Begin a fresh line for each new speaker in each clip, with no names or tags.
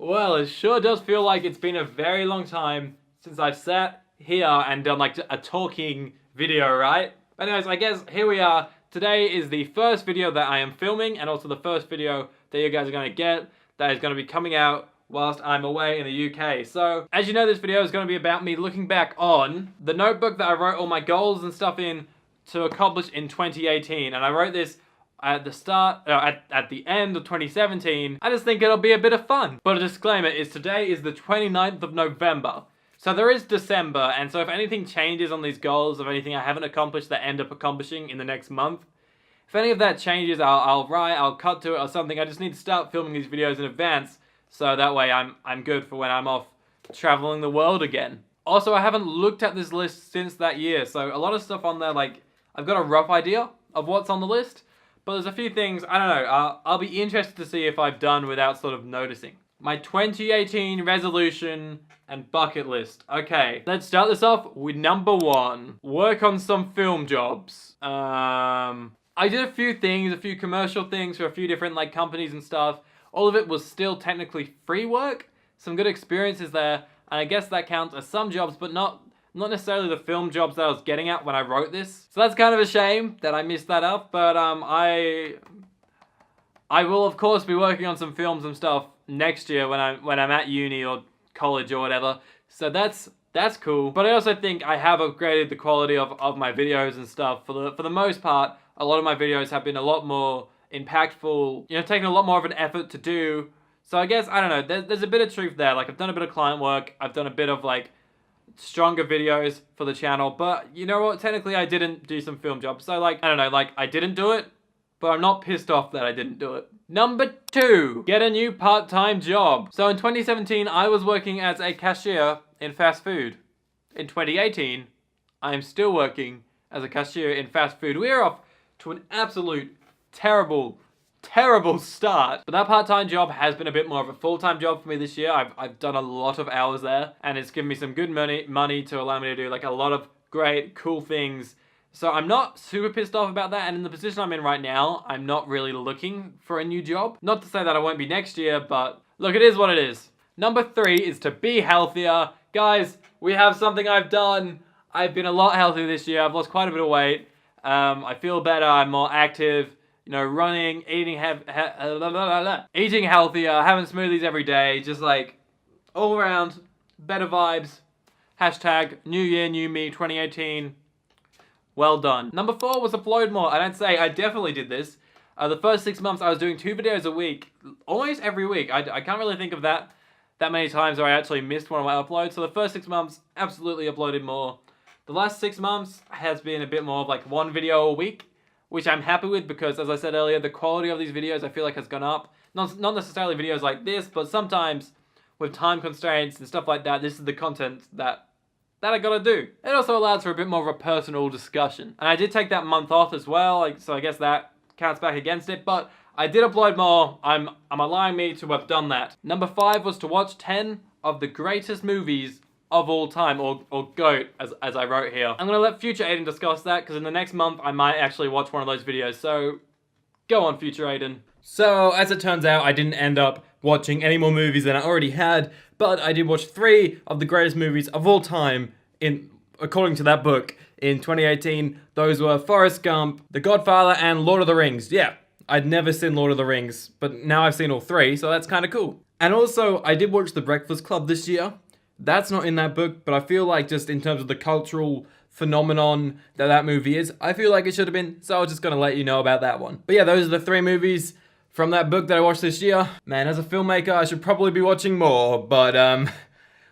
Well, it sure does feel like it's been a very long time since I've sat here and done like a talking video, right? But anyways, I guess here we are. Today is the first video that I am filming and also the first video that you guys are going to get that is going to be coming out whilst I'm away in the UK. So, as you know, this video is going to be about me looking back on the notebook that I wrote all my goals and stuff in to accomplish in 2018. And I wrote this at the start, at the end of 2017. I just think it'll be a bit of fun. But a disclaimer is today is the 29th of November. So there is December, and so if anything changes on these goals, if anything I haven't accomplished that I end up accomplishing in the next month, if any of that changes, I'll cut to it or something. I just need to start filming these videos in advance, so that way I'm good for when I'm off traveling the world again. Also, I haven't looked at this list since that year, so a lot of stuff on there, like, I've got a rough idea of what's on the list, but there's a few things, I don't know, I'll be interested to see if I've done without sort of noticing. My 2018 resolution and bucket list. Okay, let's start this off with number 1. Work on some film jobs. I did a few things, a few commercial things for a few different like companies and stuff. All of it was still technically free work. Some good experiences there, and I guess that counts as some jobs, but not necessarily the film jobs that I was getting at when I wrote this. So that's kind of a shame that I missed that up, but I will of course be working on some films and stuff next year when I'm at uni or college or whatever. So that's cool. But I also think I have upgraded the quality of my videos and stuff. For the most part, a lot of my videos have been a lot more impactful, you know, taking a lot more of an effort to do. So I guess, I don't know, there's a bit of truth there. Like, I've done a bit of client work, I've done a bit of like stronger videos for the channel, but you know what, technically I didn't do some film jobs. So like, I don't know, like I didn't do it, but I'm not pissed off that I didn't do it. Number 2, get a new part-time job. So in 2017, I was working as a cashier in fast food. In 2018, I'm still working as a cashier in fast food. We're off to an absolute terrible start. But that part-time job has been a bit more of a full-time job for me this year. I've done a lot of hours there, and it's given me some good money to allow me to do like a lot of great, cool things. So I'm not super pissed off about that, and in the position I'm in right now, I'm not really looking for a new job. Not to say that I won't be next year, but look, it is what it is. Number 3 is to be healthier. Guys, we have something I've done. I've been a lot healthier this year. I've lost quite a bit of weight. I feel better, I'm more active, you know, running, eating healthier, having smoothies every day, just like all around better vibes. Hashtag New Year, New Me 2018. Well done. Number 4 was upload more, and I'd say I definitely did this. The first 6 months I was doing 2 videos a week, almost every week. I can't really think of that many times where I actually missed one of my uploads. So the first 6 months, absolutely uploaded more. The last 6 months has been a bit more of like 1 video a week, which I'm happy with because, as I said earlier, the quality of these videos I feel like has gone up. Not necessarily videos like this, but sometimes with time constraints and stuff like that, this is the content that I gotta do. It also allows for a bit more of a personal discussion. And I did take that month off as well, so I guess that counts back against it, but I did upload more. I'm allowing me to have done that. Number 5 was to watch 10 of the greatest movies of all time, or GOAT, as I wrote here. I'm gonna let Future Aiden discuss that, because in the next month, I might actually watch one of those videos, so go on, Future Aiden. So, as it turns out, I didn't end up watching any more movies than I already had, but I did watch 3 of the greatest movies of all time, according to that book, in 2018. Those were Forrest Gump, The Godfather, and Lord of the Rings. Yeah, I'd never seen Lord of the Rings, but now I've seen all 3, so that's kind of cool. And also, I did watch The Breakfast Club this year. That's not in that book, but I feel like just in terms of the cultural phenomenon that movie is, I feel like it should have been, so I was just gonna let you know about that one. But yeah, those are the 3 movies from that book that I watched this year. Man, as a filmmaker, I should probably be watching more, but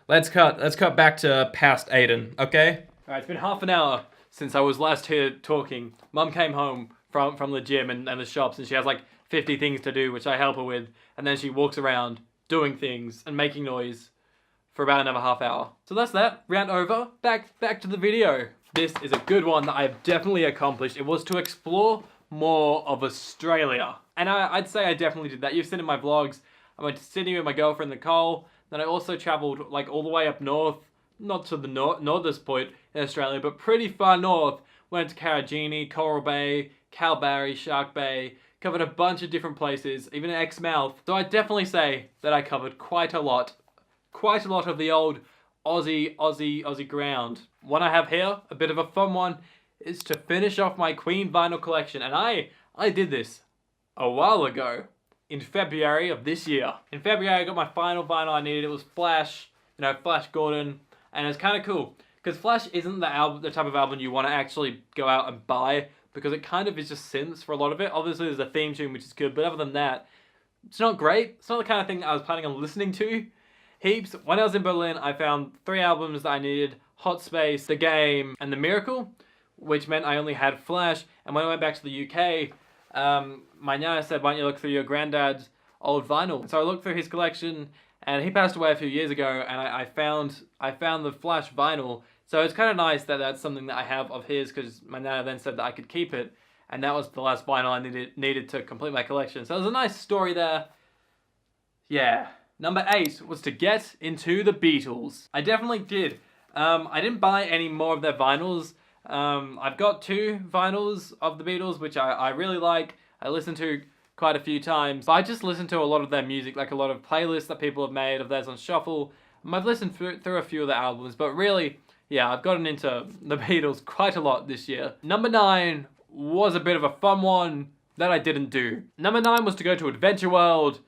let's cut back to past Aiden, okay? Alright, it's been half an hour since I was last here talking. Mum came home from the gym and the shops, and she has like 50 things to do, which I help her with, and then she walks around doing things and making noise for about another half hour. So that's that, rant over, back to the video. This is a good one that I've definitely accomplished. It was to explore more of Australia. And I'd say I definitely did that. You've seen in my vlogs, I went to Sydney with my girlfriend Nicole, then I also traveled like all the way up north, not to the northest point in Australia, but pretty far north. Went to Karajini, Coral Bay, Kalbarri, Shark Bay, covered a bunch of different places, even Exmouth. So I'd definitely say that I covered quite a lot of the old Aussie ground. One I have here, a bit of a fun one, is to finish off my Queen vinyl collection. And I did this a while ago, in February of this year. In February, I got my final vinyl I needed. It was Flash, Flash Gordon, and it's kind of cool because Flash isn't the type of album you want to actually go out and buy, because it kind of is just synths for a lot of it. Obviously, there's a theme tune which is good, but other than that, it's not great. It's not the kind of thing I was planning on listening to heaps. When I was in Berlin, I found 3 albums that I needed: Hot Space, The Game, and The Miracle, which meant I only had Flash. And when I went back to the UK, my nana said, why don't you look through your granddad's old vinyl? So I looked through his collection, and he passed away a few years ago, and I found the Flash vinyl. So it's kind of nice that that's something that I have of his, because my nana then said that I could keep it, and that was the last vinyl I needed to complete my collection. So there's a nice story there. Yeah. Number 8 was to get into the Beatles. I definitely did. I didn't buy any more of their vinyls. I've got 2 vinyls of the Beatles, which I really like. I listen to quite a few times. But I just listen to a lot of their music, like a lot of playlists that people have made of theirs on shuffle. I've listened through a few of their albums, but really, yeah, I've gotten into the Beatles quite a lot this year. Number 9 was a bit of a fun one that I didn't do. Number 9 was to go to Adventure World.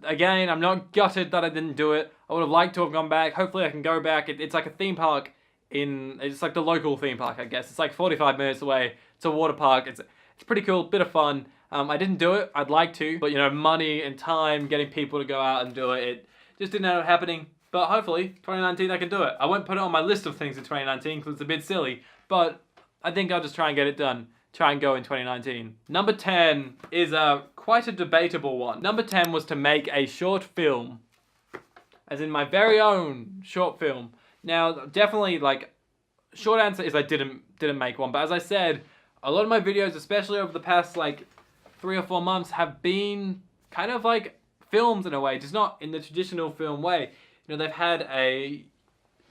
Again, I'm not gutted that I didn't do it. I would have liked to have gone back. Hopefully I can go back. It's like a theme park it's like the local theme park, I guess. It's like 45 minutes away. It's a water park. It's pretty cool, bit of fun. I didn't do it. I'd like to, but money and time, getting people to go out and do it just didn't end up happening. But hopefully, 2019 I can do it. I won't put it on my list of things in 2019 because it's a bit silly, but I think I'll just try and get it done. Try and go in 2019. Number 10 is quite a debatable one. Number 10 was to make a short film, as in my very own short film. Now, definitely, short answer is I didn't make one. But as I said, a lot of my videos, especially over the past 3 or 4 months, have been kind of like films in a way, just not in the traditional film way. They've had a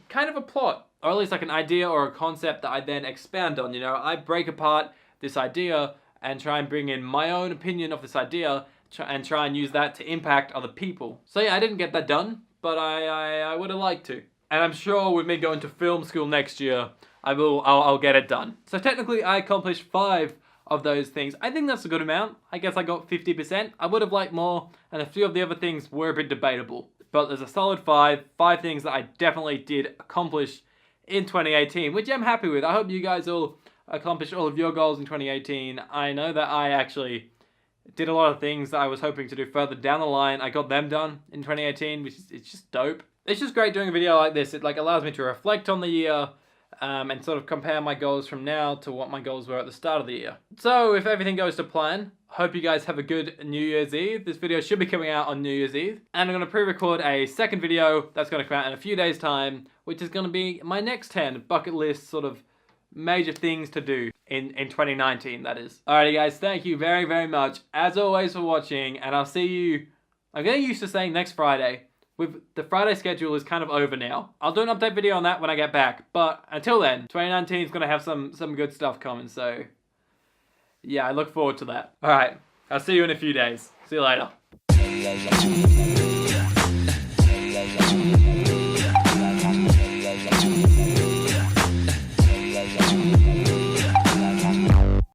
kind of a plot, or at least like an idea or a concept that I then expand on. I break apart this idea and try and bring in my own opinion of this idea and try and use that to impact other people. So yeah, I didn't get that done, but I would have liked to. And I'm sure with me going to film school next year, I'll get it done. So technically I accomplished 5 of those things. I think that's a good amount. I guess I got 50%. I would have liked more, and a few of the other things were a bit debatable. But there's a solid 5 things that I definitely did accomplish in 2018, which I'm happy with. I hope you guys all accomplish all of your goals in 2018. I know that I actually did a lot of things that I was hoping to do further down the line. I got them done in 2018, which is it's just dope. It's just great doing a video like this. It allows me to reflect on the year and sort of compare my goals from now to what my goals were at the start of the year. So if everything goes to plan, hope you guys have a good New Year's Eve. This video should be coming out on New Year's Eve. And I'm going to pre-record a second video that's going to come out in a few days' time, which is going to be my next 10 bucket list sort of major things to do in 2019, that is. Alrighty guys, thank you very, very much as always for watching, and I'll see you, I'm getting used to saying next Friday. With the Friday schedule is kind of over now. I'll do an update video on that when I get back, but until then, 2019 is going to have some good stuff coming, so yeah, I look forward to that. Alright, I'll see you in a few days. See you later.